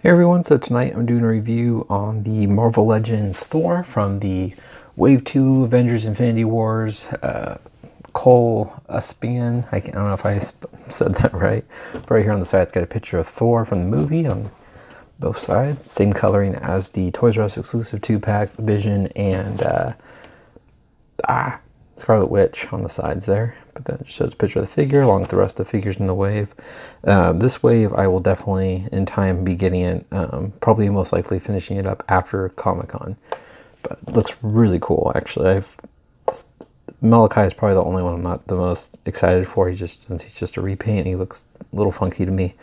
Hey everyone, so tonight I'm doing a review on the Marvel Legends Thor from the Wave 2 Avengers Infinity Wars Cull Obsidian. I don't know if I said that right, but right here on the side it's got a picture of Thor from the movie on both sides. Same coloring as the Toys R Us exclusive 2-pack Vision and Scarlet Witch on the sides there. But then it shows a picture of the figure along with the rest of the figures in the wave. This wave I will definitely in time be getting it, probably most likely finishing it up after Comic-Con. But it looks really cool actually. Malachi is probably the only one I'm not the most excited for. Since he's just a repaint and he looks a little funky to me.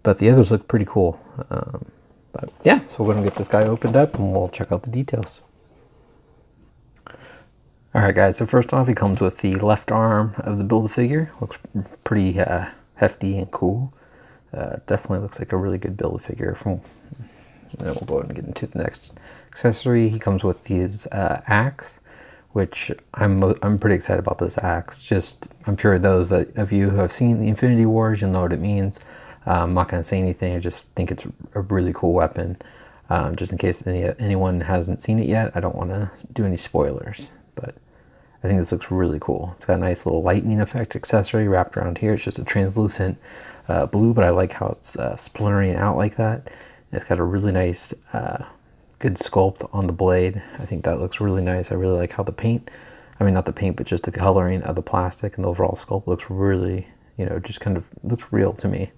But the others look pretty cool. But yeah, so we're going to get this guy opened up and we'll check out the details. Alright guys, so first off he comes with the left arm of the Build-A-Figure. Looks pretty hefty and cool. Definitely looks like a really good Build-A-Figure. Then we'll go ahead and get into the next accessory. He comes with his axe, which I'm pretty excited about this axe. I'm sure those of you who have seen the Infinity Wars, you'll know what it means. I'm not going to say anything, I just think it's a really cool weapon. Just in case anyone hasn't seen it yet, I don't want to do any spoilers. But I think this looks really cool. It's got a nice little lightning effect accessory wrapped around here. It's just a translucent blue, but I like how it's splintering out like that. It's got a really nice, good sculpt on the blade. I think that looks really nice. I really like how the paint, not the paint, but just the coloring of the plastic and the overall sculpt looks really, just kind of looks real to me.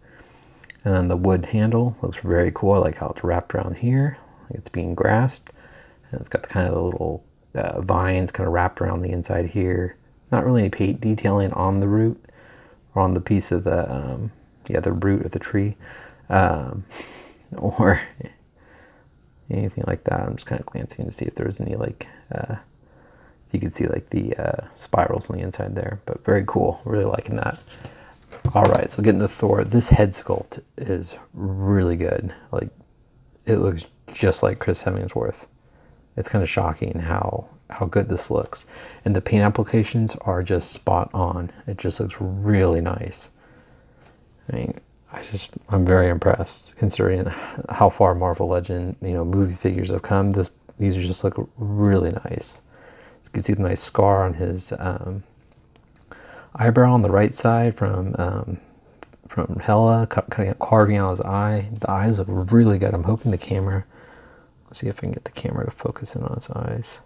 And then the wood handle looks very cool. I like how it's wrapped around here. Like it's being grasped. And it's got the kind of the little vines kind of wrapped around the inside here. Not really any paint detailing on the root or on the piece of the the root of the tree or anything like that. I'm just kind of glancing to see if there's any if you could see like the spirals on the inside there, but very cool. Really liking that. All right, so getting to Thor, this head sculpt is really good. Like it looks just like Chris Hemsworth. It's kind of shocking how good this looks. And the paint applications are just spot on. It just looks really nice. I'm very impressed considering how far Marvel Legend, movie figures have come. These just look really nice. You can see the nice scar on his eyebrow on the right side from Hela, carving out his eye. The eyes look really good. I'm hoping the camera, let's see if I can get the camera to focus in on his eyes.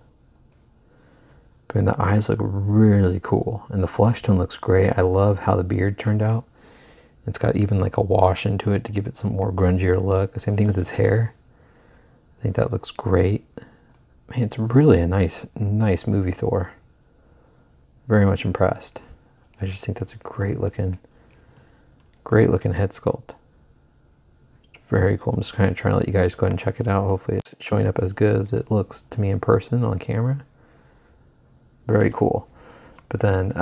The eyes look really cool, and the flesh tone looks great. I love how the beard turned out. It's got even like a wash into it to give it some more grungier look. Same thing with his hair. I think that looks great. Man, it's really a nice movie Thor. Very much impressed. I just think that's a great looking head sculpt. Very cool. I'm just kind of trying to let you guys go ahead and check it out. Hopefully it's showing up as good as it looks to me in person on camera. Very cool. But then,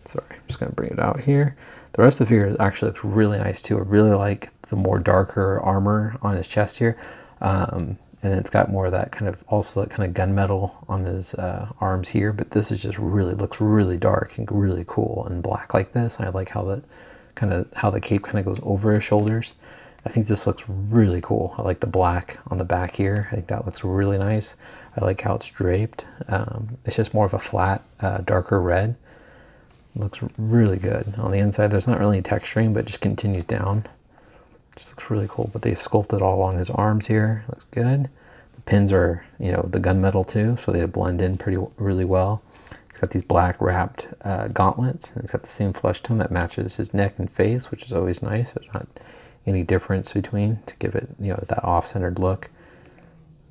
sorry, I'm just going to bring it out here. The rest of the figure actually looks really nice too. I really like the more darker armor on his chest here. And it's got more of that kind of gunmetal on his arms here. But this is just looks really dark and really cool and black like this. And I like how the cape kind of goes over his shoulders. I think this looks really cool. I like the black on the back here. I think that looks really nice. I like how it's draped. It's just more of a flat, darker red. It looks really good. On the inside, there's not really texturing, but it just continues down. Just looks really cool. But they've sculpted all along his arms here. Looks good. The pins are, the gunmetal too, so they blend in really well. It's got these black wrapped gauntlets. And it's got the same flesh tone that matches his neck and face, which is always nice. There's not any difference between to give it, that off-centered look.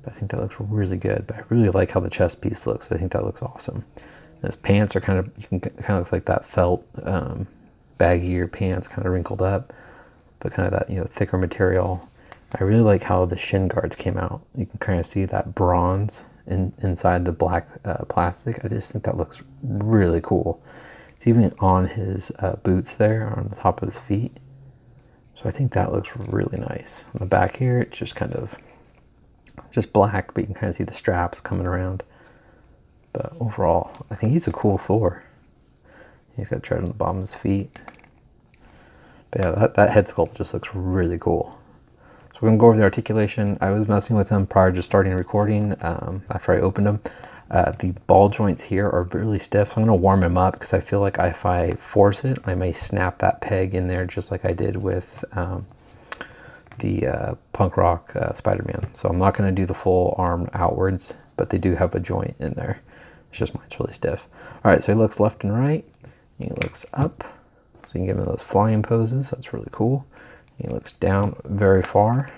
But I think that looks really good. But I really like how the chest piece looks. I think that looks awesome. And his pants are kind of looks like that felt, baggier pants, kind of wrinkled up, but kind of that, thicker material. I really like how the shin guards came out. You can kind of see that bronze inside the black plastic. I just think that looks really cool. It's even on his boots there, on the top of his feet. So I think that looks really nice. On the back here, it's just kind of black, but you can kind of see the straps coming around. But overall, I think he's a cool Thor. He's got a tread on the bottom of his feet. But yeah, that head sculpt just looks really cool. So we're going to go over the articulation. I was messing with them prior to starting recording after I opened them. The ball joints here are really stiff, so I'm going to warm them up because I feel like if I force it, I may snap that peg in there just like I did with the punk rock Spider-Man. So I'm not going to do the full arm outwards, but they do have a joint in there. It's just mine's really stiff. All right, so he looks left and right. He looks up, so you can give him those flying poses. That's really cool. He looks down very far,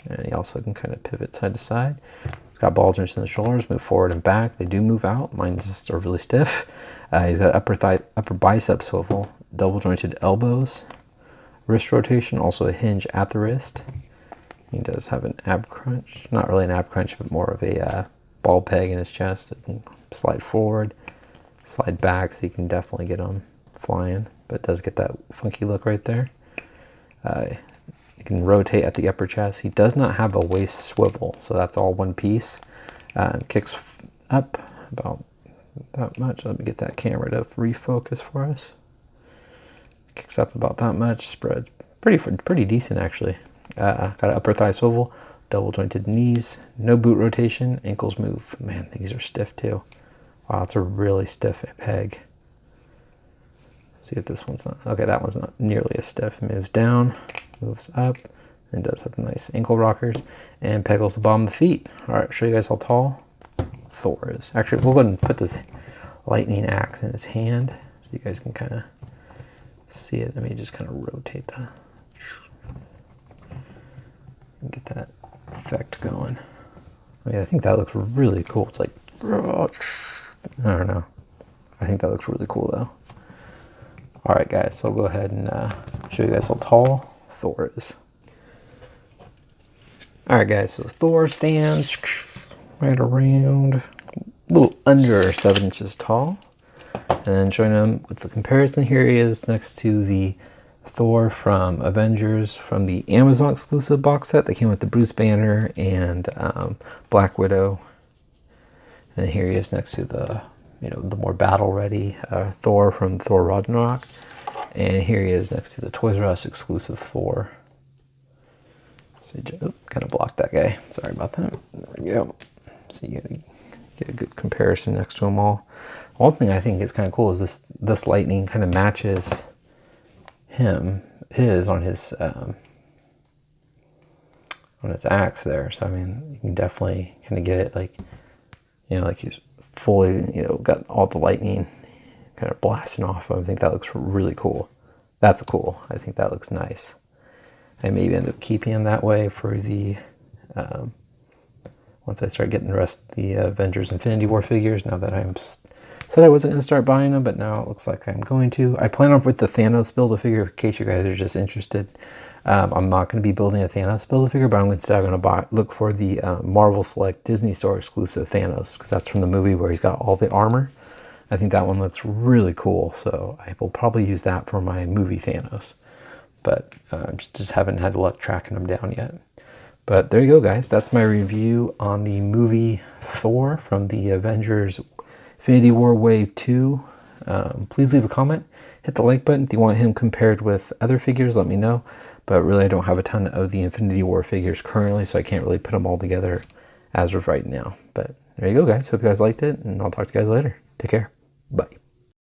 and he also can kind of pivot side to side. He's got ball joints in the shoulders, move forward and back. They do move out. Mine just are really stiff. He's got upper bicep swivel, double jointed elbows, wrist rotation, also a hinge at the wrist. He does have an ab crunch, not really an ab crunch, but more of a ball peg in his chest. It can slide forward, slide back, so you can definitely get him flying, but it does get that funky look right there. You can rotate at the upper chest. He does not have a waist swivel, so that's all one piece. Kicks up about that much. Let me get that camera to refocus for us. Kicks up about that much. Spreads pretty decent actually. Got an upper thigh swivel, double jointed knees, no boot rotation, ankles move. Man, these are stiff too. Wow, it's a really stiff peg. See if this one's not, okay, that one's not nearly as stiff. It moves down, moves up, and does have nice ankle rockers, and pegels the bottom of the feet. All right, show you guys how tall Thor is. Actually, we'll go ahead and put this lightning axe in his hand so you guys can kind of see it. Let me just kind of rotate that. Get that effect going. I mean, I think that looks really cool. It's like, I don't know. I think that looks really cool though. All right, guys, so I'll go ahead and show you guys how tall Thor is. All right, guys, so Thor stands right around a little under 7 inches tall. And then showing him with the comparison, here he is next to the Thor from Avengers from the Amazon exclusive box set that came with the Bruce Banner and Black Widow. And here he is next to the the more battle ready Thor from Thor Ragnarok. And here he is next to the Toys R Us exclusive Thor. So kind of blocked that guy. Sorry about that. There we go. So you get a good comparison next to them all. One thing I think is kind of cool is this lightning kind of matches his on his axe there. So I mean, you can definitely kind of get it like like he's fully got all the lightning kind of blasting off of him. I think that looks really cool. That's cool. I think that looks nice. I maybe end up keeping him that way for the once I start getting the rest of the Avengers Infinity War figures. Now that I'm said I wasn't going to start buying them, but now it looks like I'm going to. I plan on with the Thanos Build-A-Figure, in case you guys are just interested. I'm not going to be building a Thanos Build-A-Figure, but I'm instead going to look for the Marvel Select Disney Store exclusive Thanos, because that's from the movie where he's got all the armor. I think that one looks really cool, so I will probably use that for my movie Thanos. But just haven't had luck tracking them down yet. But there you go, guys. That's my review on the movie Thor from the Avengers Infinity War Wave 2. Please leave a comment. Hit the like button. If you want him compared with other figures, let me know. But really, I don't have a ton of the Infinity War figures currently, so I can't really put them all together as of right now. But there you go, guys. Hope you guys liked it, and I'll talk to you guys later. Take care. Bye.